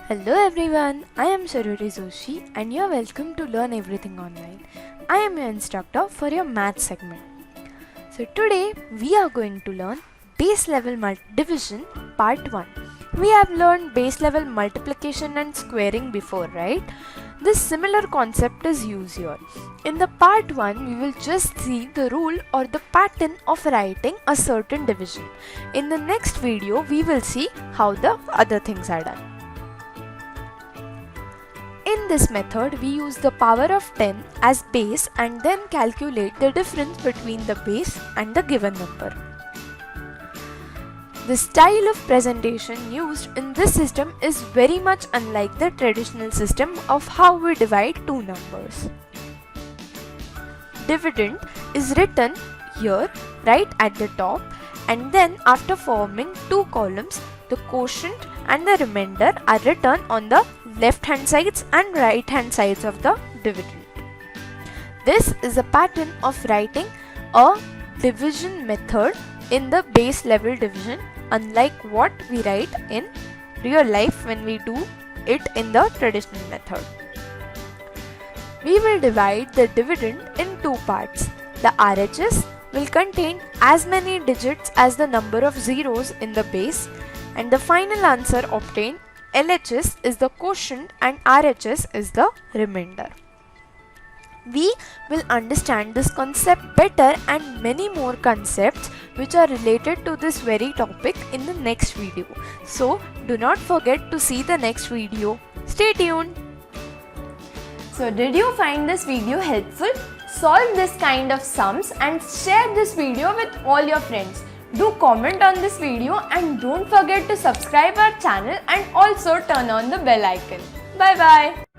Hello everyone, I am Saruri Joshi and you are welcome to Learn Everything Online. I am your instructor for your math segment. So today we are going to learn base level division part 1. We have learned base level multiplication and squaring before, right? This similar concept is used here. In the part 1 we will just see the rule or the pattern of writing a certain division. In the next video we will see how the other things are done. In this method, we use the power of 10 as base and then calculate the difference between the base and the given number. The style of presentation used in this system is very much unlike the traditional system of how we divide two numbers. Dividend is written here right at the top, and then after forming two columns, the quotient and the remainder are written on the left hand sides and right hand sides of the dividend. This is a pattern of writing a division method in the base level division, unlike what we write in real life when we do it in the traditional method. We will divide the dividend in two parts. The RHS will contain as many digits as the number of zeros in the base, and the final answer obtained, LHS, is the quotient and RHS is the remainder. We will understand this concept better and many more concepts which are related to this very topic in the next video. So do not forget to see the next video. Stay tuned. So did you find this video helpful? Solve this kind of sums and share this video with all your friends. Do comment on this video and don't forget to subscribe our channel and also turn on the bell icon. Bye bye.